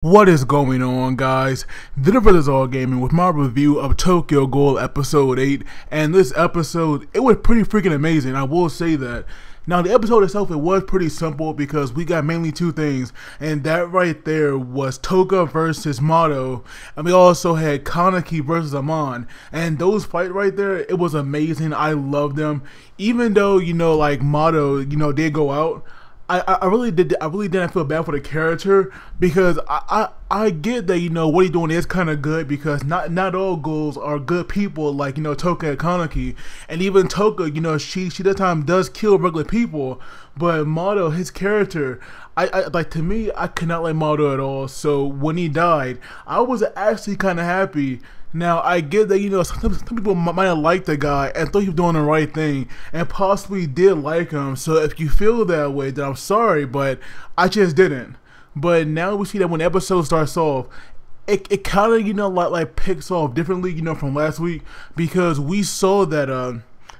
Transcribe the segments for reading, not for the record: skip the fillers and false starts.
What is going on, guys? The Brothers All Gaming with my review of Tokyo Ghoul episode 8, and this episode, it was pretty freaking amazing, I will say that. Now the episode itself, it was pretty simple because we got mainly two things, and that right there was Touka versus Mado, and we also had Kaneki versus Amon, and those fight right there, it was amazing. I loved them, even though, like Mado, did go out. I really didn't feel bad for the character because I get that what he's doing is kind of good because not all ghouls are good people like Touka and Kaneki, and even Touka she that time does kill regular people, but Mado, his character, I like, to me, I could not like Mado at all. So when he died, I was actually kind of happy. Now I get that some people might have liked the guy and thought he was doing the right thing and possibly did like him. So if you feel that way, then I'm sorry, but I just didn't. But now we see that when the episode starts off, it kind of like picks off differently from last week, because we saw that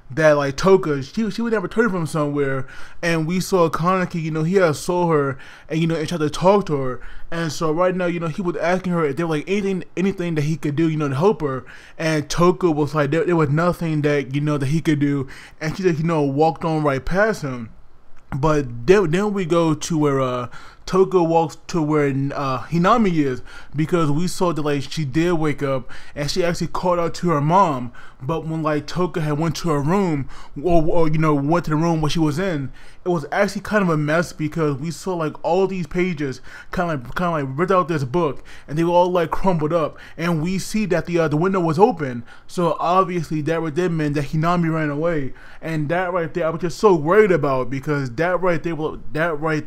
like Touka, she would never return from somewhere, and we saw Kaneki, he had saw her and and tried to talk to her, and so right now he was asking her if there was like anything that he could do to help her, and Touka was like there was nothing that that he could do, and she just walked on right past him. But then we go to where Touka walks to where Hinami is, because we saw that like she did wake up and she actually called out to her mom. But when like Touka had went to her room, or went to the room where she was in, it was actually kind of a mess, because we saw like all these pages kind of like ripped out this book, and they were all like crumbled up, and we see that the window was open. So obviously that right there meant that Hinami ran away, and that right there I was just so worried about, because that right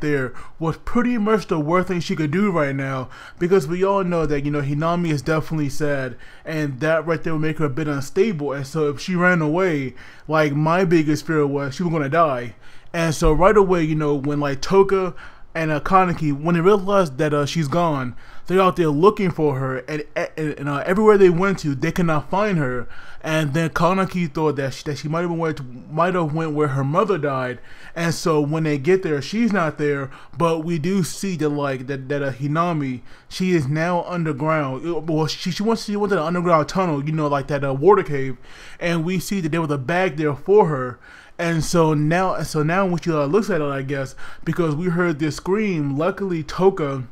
there was pretty much the worst thing she could do right now, because we all know that Hinami is definitely sad, and that right there would make her a bit unstable. And so if she ran away, like my biggest fear was she was gonna die. And so right away, when like Touka and Kaneki, when they realized that she's gone, they're out there looking for her, and everywhere they went to, they could not find her. And then Kaneki thought that she might have went where her mother died, and so when they get there, she's not there. But we do see that like that Hinami, she is now underground. Well, she went to the underground tunnel, like that water cave, and we see that there was a bag there for her. And so now when she looks at it, I guess, because we heard this scream, luckily Touka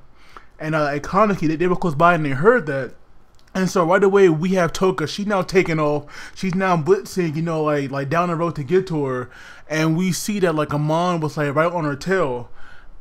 and Kaneki, they were close by and they heard that. And so right away we have Touka, she's now taking off, she's now blitzing, like down the road to get to her, and we see that like Amon was like right on her tail.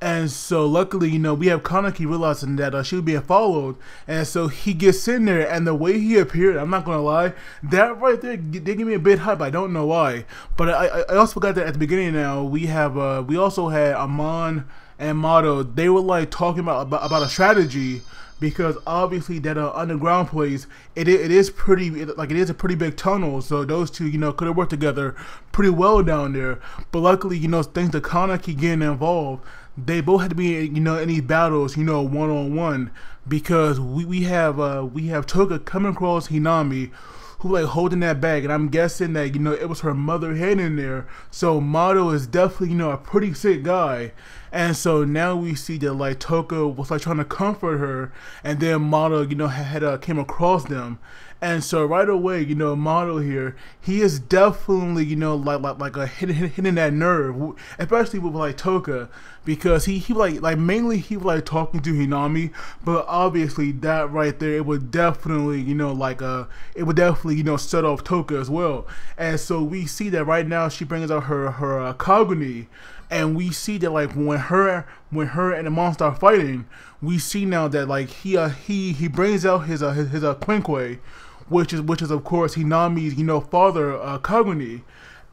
And so luckily, we have Kaneki realizing that she was being followed, and so he gets in there, and the way he appeared, I'm not gonna lie, that right there did give me a bit hype. I don't know why, but I also forgot that at the beginning. Now we also had Amon and Mado. They were like talking about a strategy, because obviously that underground place, it is a pretty big tunnel, so those two could have worked together pretty well down there. But luckily thanks to Kaneki getting involved, they both had to be in these battles one-on-one, because we have Touka coming across Hinami, who like holding that bag, and I'm guessing that it was her mother head in there. So Mado is definitely a pretty sick guy. And so now we see that like Touka was like trying to comfort her, and then Mado had came across them. And so right away, Mado here, he is definitely, like hitting that nerve, especially with like Touka, because he mainly he was like talking to Hinami, but obviously that right there, it would definitely, it would definitely, set off Touka as well. And so we see that right now she brings out her Kaguni, and we see that like when her and the monster are fighting, we see now that like he brings out his Quinque, which is of course Hinami's father, Kaguni.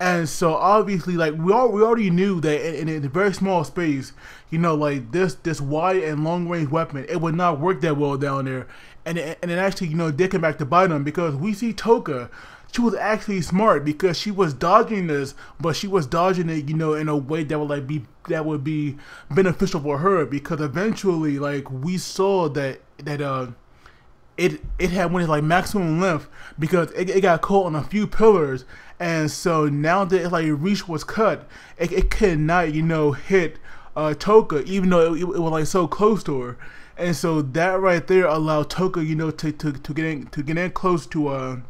And so obviously like we already knew that in a very small space, like this wide and long range weapon, it would not work that well down there, and it actually did come back to bite him, because we see Touka, she was actually smart, because she was dodging this, but she was dodging it in a way that would be beneficial for her, because eventually like we saw that it had went like maximum length, because it got caught on a few pillars, and so now that its like reach was cut, it could not hit Touka, even though it was like so close to her. and so that right there allowed Touka, to get in close to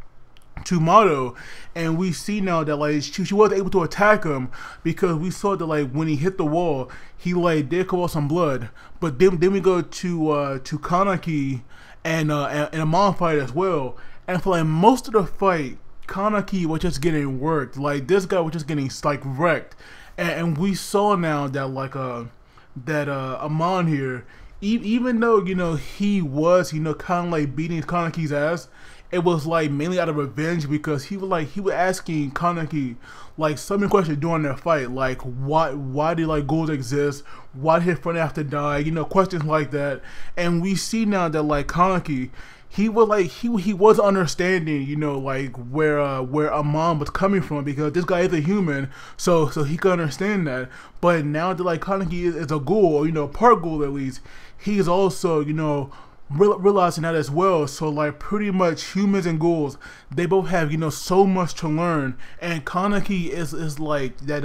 Mado, and we see now that like she was able to attack him because we saw that like when he hit the wall, he like did come out some blood. But then we go to Kaneki and Amon fight as well, and for like most of the fight, Kaneki was just getting worked. Like this guy was just getting like wrecked, and we saw now that like Amon here, even though he was kind of like beating Kaneki's ass, it was like mainly out of revenge because he was asking Kaneki like so many questions during their fight, like why did like Ghouls exist, why did his friend have to die, questions like that. And we see now that like Kaneki, he was understanding, like where Amon was coming from, because this guy is a human, so he could understand that. But now that like Kaneki is a ghoul, or part ghoul at least, he is also realizing that as well. So like pretty much humans and ghouls, they both have so much to learn, and Kaneki is like that.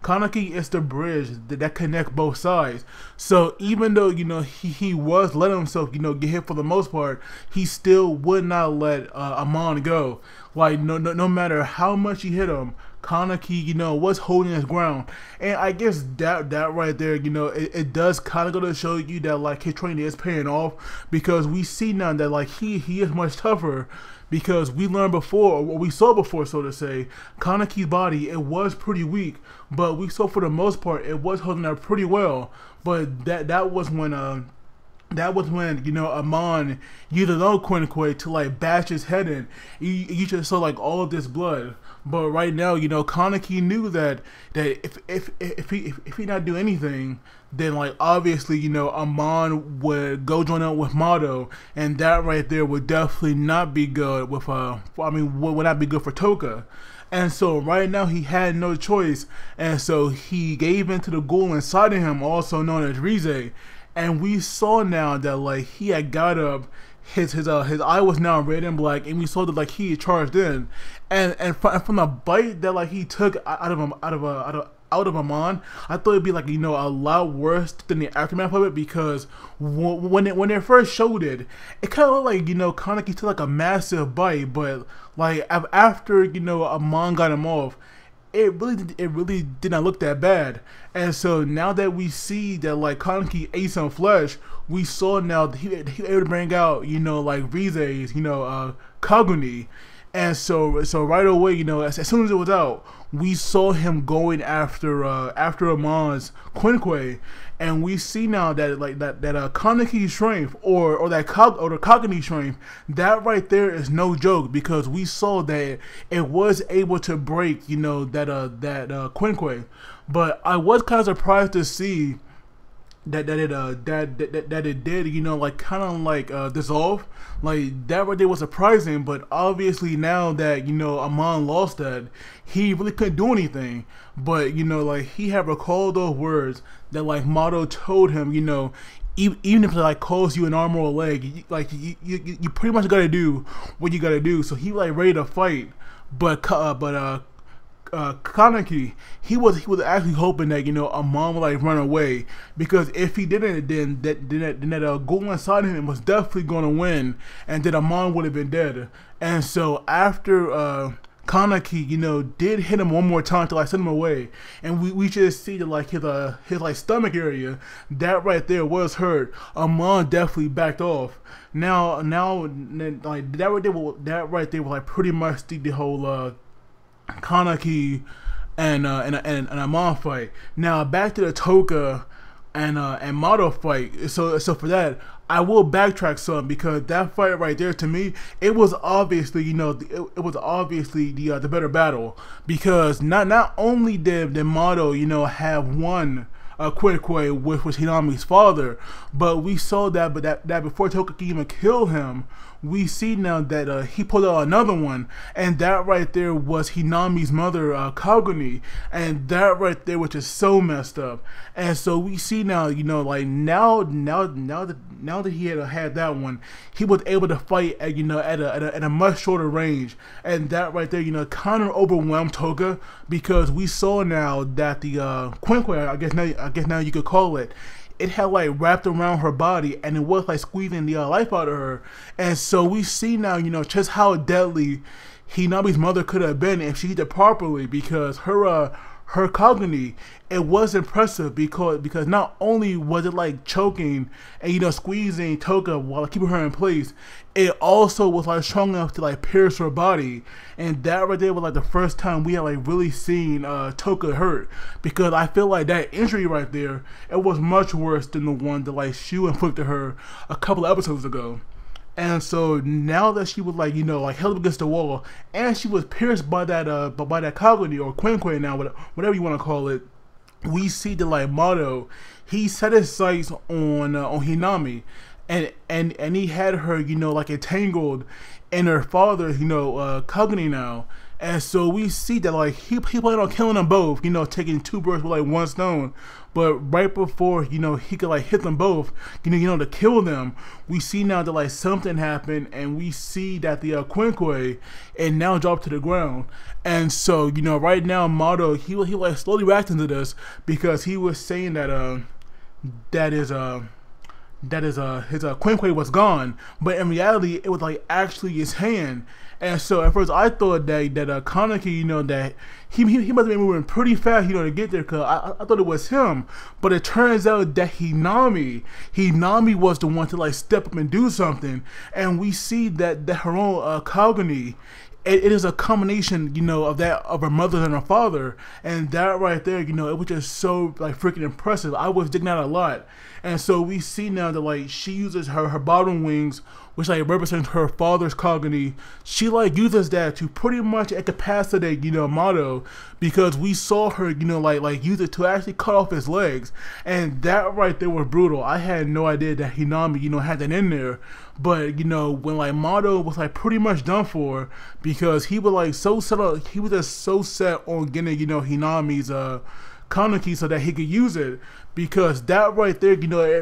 Kaneki is the bridge that connect both sides. So even though he was letting himself get hit for the most part, he still would not let Amon go. Like no matter how much he hit him, Kaneki, was holding his ground. And I guess that right there, it does kind of go to show you that like his training is paying off, because we see now that like he is much tougher, because we learned before, or we saw before, so to say, Kaneki's body, it was pretty weak, but we saw for the most part it was holding up pretty well. But that was when Amon used his own Quinquay to like bash his head in. You just saw like all of this blood. But right now, Kaneki knew that if he not do anything, then like obviously Amon would go join up with Mado, and that right there would definitely not be good with would not be good for Touka. And so right now he had no choice, and so he gave in to the ghoul inside of him, also known as Rize. And we saw now that like he had got up, his eye was now red and black, and we saw that like he had charged in, and from the bite that like he took out of Amon, I thought it'd be like a lot worse than the aftermath of it, because when they first showed it, it kind of looked like Kaneki took like a massive bite, but like after Amon got him off, it really did not look that bad. And so now that we see that like Kaneki ate some flesh, we saw now that he able to bring out like Rize's Kaguni. And so right away, as soon as it was out, we saw him going after Amon's Quinquay, and we see now that like that Kaneki's strength or the Kaguni strength, that right there is no joke, because we saw that it was able to break that Quinquay. But I was kind of surprised to see that it did like kind of like dissolve. Like that right there was surprising, but obviously now that Amon lost that, he really couldn't do anything. But like he had recalled those words that like Mado told him, even if it like costs you an arm or a leg, you pretty much gotta do what you gotta do. So he like ready to fight, but Kaneki, he was actually hoping that Amon would like run away, because if he didn't, then that ghoul inside him was definitely going to win, and then Amon would have been dead. And so after Kaneki did hit him one more time to like send him away, and we just see that like his like stomach area, that right there was hurt, Amon definitely backed off. Now like that right there was like pretty much the whole Kaneki and Amon fight. Now back to the Touka and Mado fight. So for that, I will backtrack some, because that fight right there, to me, it was obviously it was obviously the better battle, because not only did Mado have won Quinquay, which was Hinami's father, but we saw that before Touka could even kill him, we see now that he pulled out another one, and that right there was Hinami's mother, Kaguni, and that right there was just so messed up. And so we see now, like now that he had that one, he was able to fight at at a much shorter range, and that right there kind of overwhelmed Touka, because we saw now that the Quinquay, I guess now you could call it, it had like wrapped around her body, and it was like squeezing the life out of her. And so we see now, just how deadly Hinami's mother could have been if she did it properly, because her cognition, it was impressive, because not only was it like choking and squeezing Touka while keeping her in place, it also was like strong enough to like pierce her body. And that right there was like the first time we had like really seen Touka hurt, because I feel like that injury right there, it was much worse than the one that like Shu inflicted her a couple of episodes ago. And so now that she was like held against the wall, and she was pierced by that Kaguni or Quinque now, whatever you want to call it, we see that like Mado, he set his sights on Hinami, and he had her like entangled in her father's Kaguni now. And so we see that like he planned on killing them both, taking two birds with like one stone. But right before he could like hit them both, to kill them, we see now that like something happened, and we see that the Quinque and now dropped to the ground. And so right now Mado, he like slowly reacting to this, because he was saying that his Quinque was gone, but in reality it was like actually his hand. And so at first I thought that Kaneki, that he must have been moving pretty fast, to get there, because I thought it was him. But it turns out that Hinami was the one to like step up and do something. And we see that her own Kaguni, it is a combination, of her mother and her father. And that right there, it was just so like freaking impressive. I was digging out a lot. And so we see now that like she uses her bottom wings, which like represents her father's Kaguni. She like uses that to pretty much incapacitate Mado, because we saw her like use it to actually cut off his legs. And that right there was brutal. I had no idea that Hinami had that in there. But when like Mado was like pretty much done for, because he was like he was just so set on getting Hinami's Kaneki so that he could use it, because that right there,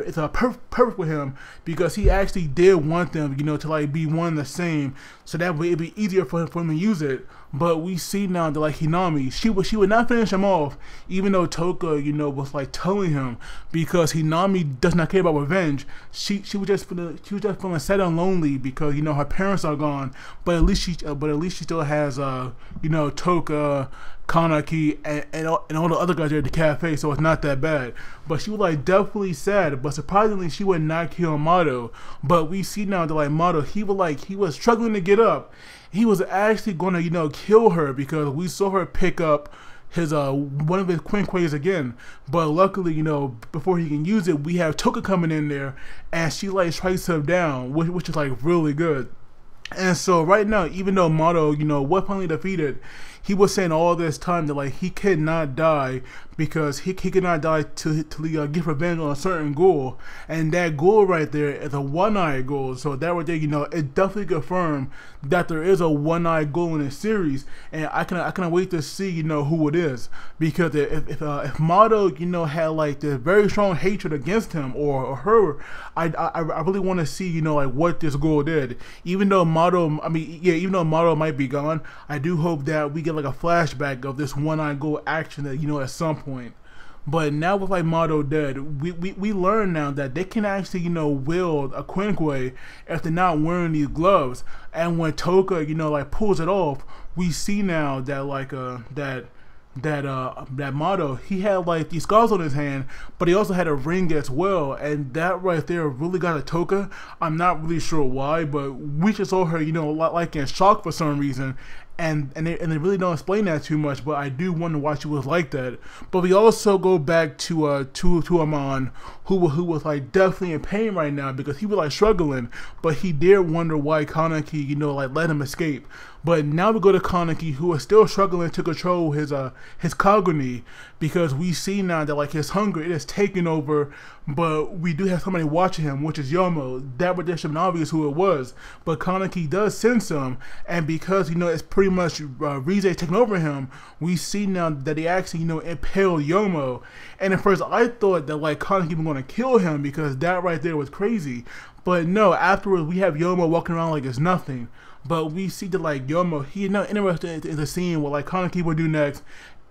it's a perfect for him, because he actually did want them, to like be one and the same, so that way it'd be easier for him to use it. But we see now that like Hinami, she would not finish him off, even though Touka, was like telling him, because Hinami does not care about revenge. She was just feeling sad and lonely, because her parents are gone, but at least she still has Touka, Kaneki, and all the other guys there at the cafe, so it's not that bad. But she was like definitely sad, but surprisingly she would not kill Mado. But we see now that like Mado, he was struggling to get up. He was actually gonna kill her, because we saw her pick up his one of his Quinques again. But luckily, before he can use it, we have Touka coming in there, and she like strikes him down, which is like really good. And so right now, even though Mado, was finally defeated, he was saying all this time that like he could not die, because he could not die to get revenge on a certain Ghoul. And that Ghoul right there is a one-eyed Ghoul. So that right there, it definitely confirmed that there is a one-eyed Ghoul in this series. And I cannot wait to see who it is, because if Mado had like this very strong hatred against him or her, I really want to see like what this Ghoul did. Even though Mado might be gone, I do hope that we get like a flashback of this one-eyed Ghoul action that at some point. But now with like Mado dead, we learn now that they can actually wield a Quinque if they're not wearing these gloves. And when Touka like pulls it off, we see now that like that Mado, he had like these scars on his hand, but he also had a ring as well. And that right there really got a Touka. I'm not really sure why, but we just saw her like in shock for some reason. And they really don't explain that too much, but I do wonder why she was like that. But we also go back to Amon, who was like definitely in pain right now, because he was like struggling, but he did wonder why Kaneki like let him escape. But now we go to Kaneki, who is still struggling to control his Kaguni, because we see now that like his hunger, it is taking over. But we do have somebody watching him, which is Yomo. That would just have been obvious who it was. But Kaneki does send some, and because it's pretty much Rize taking over him, we see now that they actually impaled Yomo. And at first I thought that like Kaneki was going to kill him, because that right there was crazy. But no, afterwards we have Yomo walking around like it's nothing. But we see that like Yomo, he's not interested in the scene what like Kaneki will do next.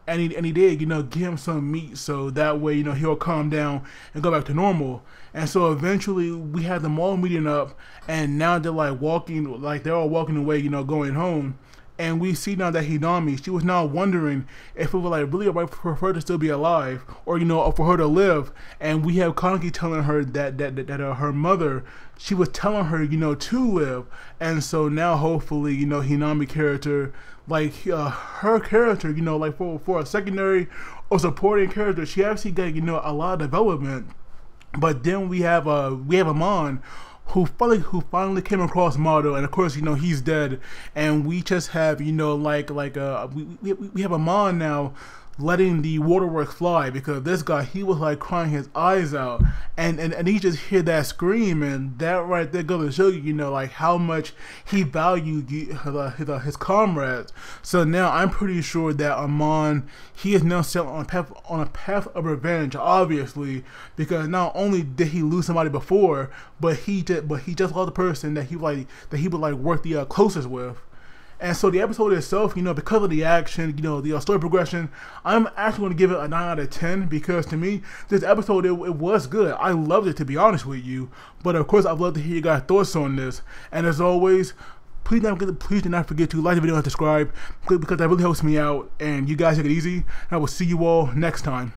and he did, you know, give him some meat so that way, you know, he'll calm down and go back to normal. And so eventually we had them all meeting up, and now they're like walking, like they're all walking away, you know, going home. And we see now that Hinami, she was now wondering if it was like really right for her to still be alive, or you know, for her to live. And we have Kaneki telling her that her mother, she was telling her, you know, to live. And so now hopefully, you know, Hinami character, like her character, you know, like for a secondary or supporting character, she actually got, you know, a lot of development. But then we have Amon, who finally came across Mado, and of course, you know, he's dead. And we just have, you know, we have Amon now letting the waterworks fly, because this guy, he was like crying his eyes out, and he just hear that scream, and that right there goes to show you, you know, like how much he valued his comrades. So now I'm pretty sure that Amon, he is now set on a path of revenge, obviously, because not only did he lose somebody before, but he just lost the person that he would like work the closest with. And so the episode itself, you know, because of the action, you know, the story progression, I'm actually going to give it a 9 out of 10, because to me, this episode, it was good. I loved it, to be honest with you. But of course, I'd love to hear your guys' thoughts on this. And as always, please do not forget to like the video and subscribe, because that really helps me out. And you guys take it easy. And I will see you all next time.